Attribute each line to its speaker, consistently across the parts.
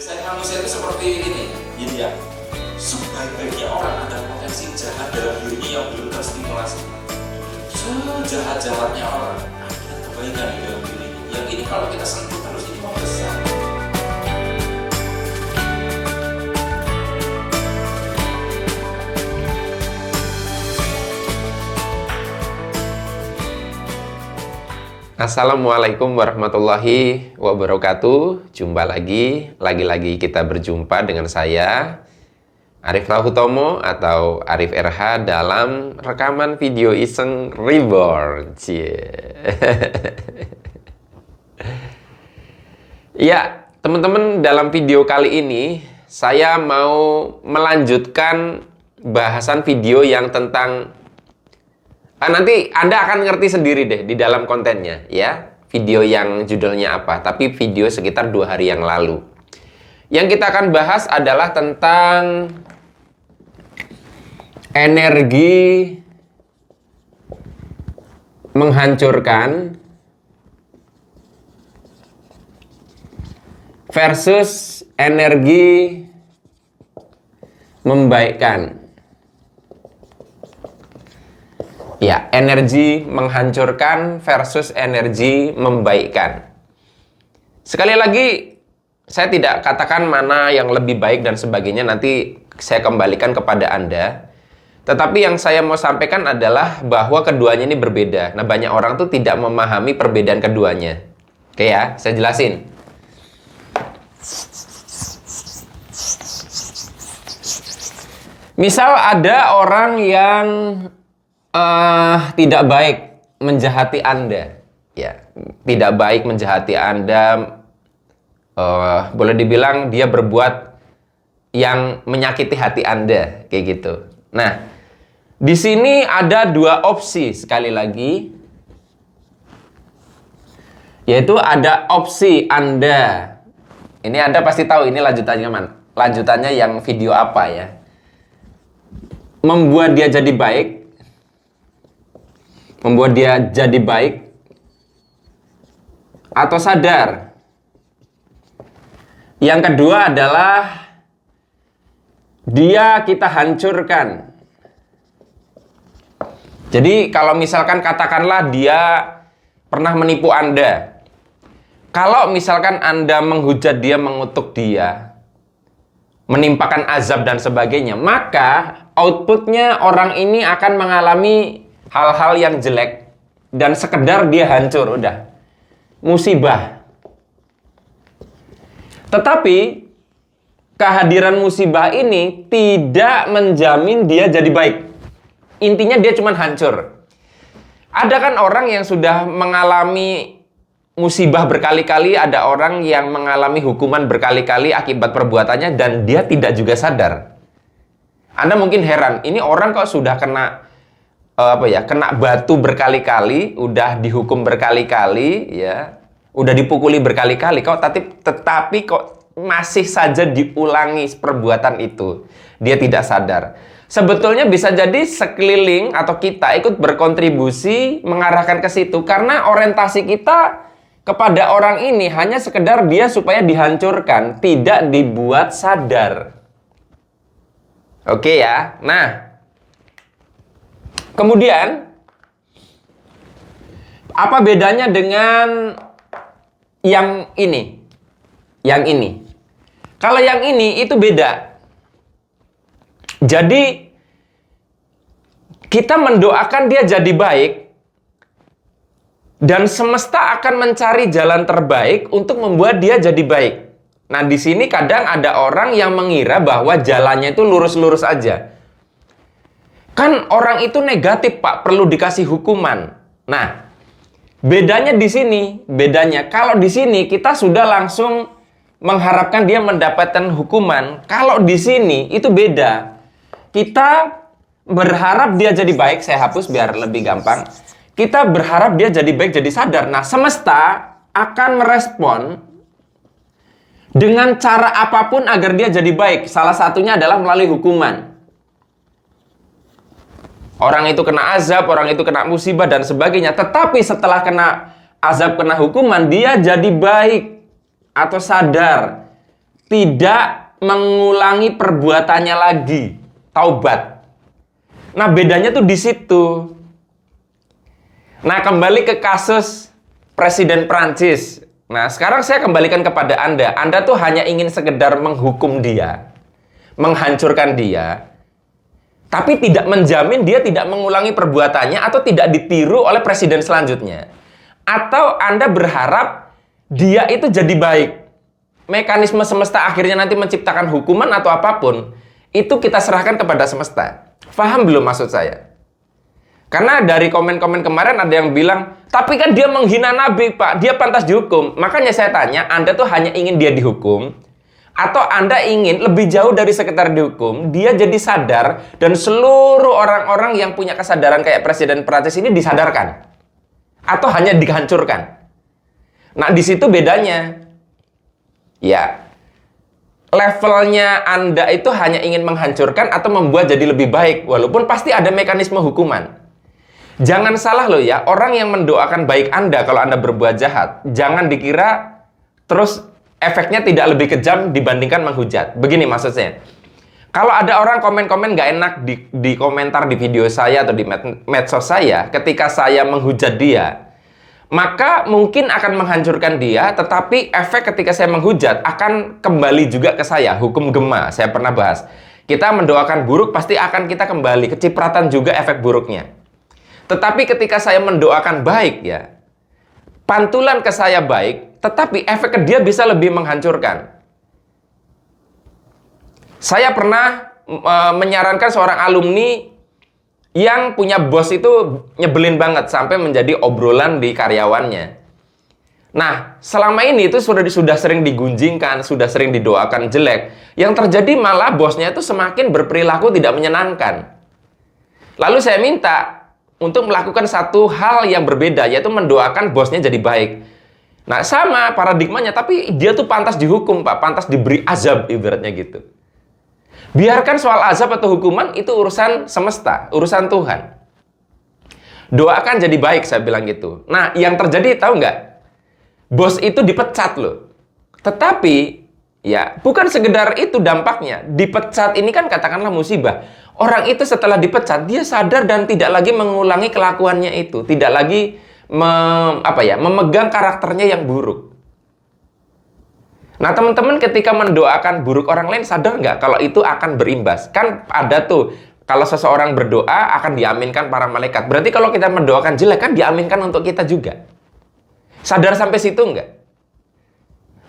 Speaker 1: Biasanya manusia itu seperti ini, yin yang sebaik-baiknya orang ada potensi jahat dalam dirinya yang belum terstimulasi. Sejahat-jahatnya orang ada kebaikan di dalam dirinya. Yang ini kalau kita sentuh terus ini mau besar.
Speaker 2: Assalamualaikum warahmatullahi wabarakatuh. Jumpa lagi kita berjumpa dengan saya Arif Lahutomo atau Arif RH dalam rekaman video iseng Reborn. Ya, teman-teman, dalam video kali ini saya mau melanjutkan bahasan video yang tentang nanti Anda akan ngerti sendiri deh di dalam kontennya ya. Video yang judulnya apa, tapi video sekitar 2 hari yang lalu. Yang kita akan bahas adalah tentang energi menghancurkan versus energi membaikkan. Ya, energi menghancurkan versus energi membaikkan. Sekali lagi, saya tidak katakan mana yang lebih baik dan sebagainya, nanti saya kembalikan kepada Anda. Tetapi yang saya mau sampaikan adalah bahwa keduanya ini berbeda. Nah, banyak orang tuh tidak memahami perbedaan keduanya. Oke ya, saya jelasin. Misal ada orang yang tidak baik menjahati Anda, ya, tidak baik menjahati Anda. Boleh dibilang dia berbuat yang menyakiti hati Anda, kayak gitu. Nah, di sini ada 2 opsi sekali lagi, yaitu ada opsi Anda. Ini Anda pasti tahu ini lanjutannya mana? Lanjutannya yang video apa ya? Membuat dia jadi baik. Membuat dia jadi baik atau sadar. Yang kedua adalah dia kita hancurkan. Jadi kalau misalkan katakanlah dia pernah menipu Anda. Kalau misalkan Anda menghujat dia, mengutuk dia, menimpakan azab dan sebagainya, maka outputnya orang ini akan mengalami hal-hal yang jelek dan sekedar dia hancur, udah musibah. Tetapi kehadiran musibah ini tidak menjamin dia jadi baik. Intinya dia cuma hancur. Ada kan orang yang sudah mengalami musibah berkali-kali, ada orang yang mengalami hukuman berkali-kali akibat perbuatannya dan dia tidak juga sadar. Anda mungkin heran, ini orang kok sudah kena kena batu berkali-kali, udah dihukum berkali-kali, ya, udah dipukuli berkali-kali, tetapi kok masih saja diulangi perbuatan itu. Dia tidak sadar. Sebetulnya bisa jadi sekeliling atau kita ikut berkontribusi mengarahkan ke situ karena orientasi kita kepada orang ini hanya sekedar dia supaya dihancurkan, tidak dibuat sadar. Oke ya. Nah, kemudian, apa bedanya dengan yang ini? Yang ini. Kalau yang ini itu beda. Jadi, kita mendoakan dia jadi baik, dan semesta akan mencari jalan terbaik untuk membuat dia jadi baik. Nah, di sini kadang ada orang yang mengira bahwa jalannya itu lurus-lurus aja. Kan orang itu negatif, Pak, perlu dikasih hukuman. Nah, bedanya di sini, kalau di sini kita sudah langsung mengharapkan dia mendapatkan hukuman. Kalau di sini itu beda. Kita berharap dia jadi baik, saya hapus biar lebih gampang. Kita berharap dia jadi baik, jadi sadar. Nah, semesta akan merespon dengan cara apapun agar dia jadi baik. Salah satunya adalah melalui hukuman. Orang itu kena azab, orang itu kena musibah dan sebagainya. Tetapi setelah kena azab, kena hukuman, dia jadi baik atau sadar. tidak mengulangi perbuatannya lagi, taubat. Nah, bedanya tuh di situ. Nah, kembali ke kasus Presiden Prancis. Nah, sekarang saya kembalikan kepada Anda. Anda tuh hanya ingin sekedar menghukum dia, menghancurkan dia, tapi tidak menjamin dia tidak mengulangi perbuatannya atau tidak ditiru oleh presiden selanjutnya. Atau Anda berharap dia itu jadi baik. Mekanisme semesta akhirnya nanti menciptakan hukuman atau apapun, itu kita serahkan kepada semesta. Paham belum maksud saya? Karena dari komen-komen kemarin ada yang bilang, tapi kan dia menghina Nabi, Pak. Dia pantas dihukum. Makanya saya tanya, Anda tuh hanya ingin dia dihukum? Atau Anda ingin lebih jauh dari sekedar dihukum, dia jadi sadar dan seluruh orang-orang yang punya kesadaran kayak Presiden Prancis ini disadarkan? Atau hanya dihancurkan? Nah, di situ bedanya. Ya, levelnya Anda itu hanya ingin menghancurkan atau membuat jadi lebih baik, walaupun pasti ada mekanisme hukuman. Jangan salah loh ya, orang yang mendoakan baik Anda kalau Anda berbuat jahat, jangan dikira terus efeknya tidak lebih kejam dibandingkan menghujat. Begini maksudnya, kalau ada orang komen-komen gak enak di komentar di video saya atau di medsos saya, ketika saya menghujat dia, maka mungkin akan menghancurkan dia, tetapi efek ketika saya menghujat akan kembali juga ke saya. Hukum gema, saya pernah bahas. Kita mendoakan buruk, pasti akan kita kembali. Kecipratan juga efek buruknya. Tetapi ketika saya mendoakan baik, ya, pantulan ke saya baik, tetapi efek ke dia bisa lebih menghancurkan. Saya pernah menyarankan seorang alumni yang punya bos itu nyebelin banget sampai menjadi obrolan di karyawannya. Nah, selama ini itu sudah sering digunjingkan, sudah sering didoakan jelek. Yang terjadi malah bosnya itu semakin berperilaku tidak menyenangkan. Lalu saya minta untuk melakukan satu hal yang berbeda, yaitu mendoakan bosnya jadi baik. Nah, sama paradigmanya, tapi dia tuh pantas dihukum, Pak, pantas diberi azab ibaratnya gitu. Biarkan soal azab atau hukuman itu urusan semesta, urusan Tuhan. Doakan jadi baik, saya bilang gitu. Nah, yang terjadi tahu nggak? Bos itu dipecat loh. Tetapi, ya, bukan sekedar itu dampaknya. Dipecat ini kan katakanlah musibah. Orang itu setelah dipecat, dia sadar dan tidak lagi mengulangi kelakuannya itu. Tidak lagi memegang karakternya yang buruk. Nah, teman-teman ketika mendoakan buruk orang lain, sadar nggak kalau itu akan berimbas? Kan ada tuh, kalau seseorang berdoa akan diaminkan para malaikat. Berarti kalau kita mendoakan jelek, kan diaminkan untuk kita juga. Sadar sampai situ nggak?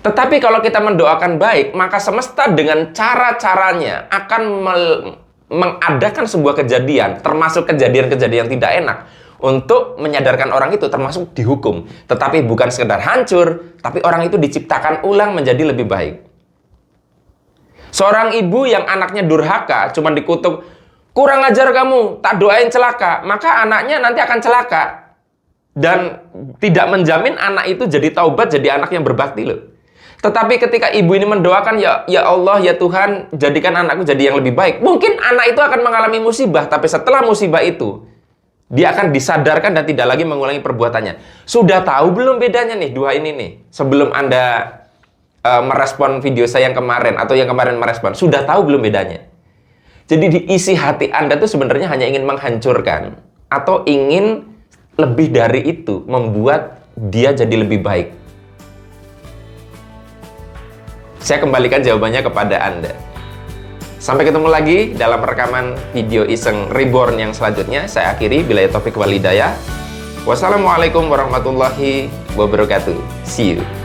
Speaker 2: Tetapi kalau kita mendoakan baik, maka semesta dengan cara-caranya akan mengadakan sebuah kejadian, termasuk kejadian-kejadian tidak enak, untuk menyadarkan orang itu termasuk dihukum. Tetapi bukan sekedar hancur, tapi orang itu diciptakan ulang menjadi lebih baik. Seorang ibu yang anaknya durhaka, cuma dikutuk, kurang ajar kamu, tak doain celaka, maka anaknya nanti akan celaka. Dan tidak menjamin anak itu jadi taubat, jadi anak yang berbakti loh. Tetapi ketika ibu ini mendoakan, ya Allah, ya Tuhan, jadikan anakku jadi yang lebih baik. Mungkin anak itu akan mengalami musibah, tapi setelah musibah itu, dia akan disadarkan dan tidak lagi mengulangi perbuatannya. Sudah tahu belum bedanya nih dua ini nih? Sebelum Anda merespon video saya yang kemarin atau yang kemarin merespon, sudah tahu belum bedanya? Jadi di isi hati Anda tuh sebenarnya hanya ingin menghancurkan atau ingin lebih dari itu, membuat dia jadi lebih baik. Saya kembalikan jawabannya kepada Anda. Sampai ketemu lagi dalam rekaman video iseng reborn yang selanjutnya. Saya akhiri, billahi taufik wal hidayah. Wassalamualaikum warahmatullahi wabarakatuh. See you.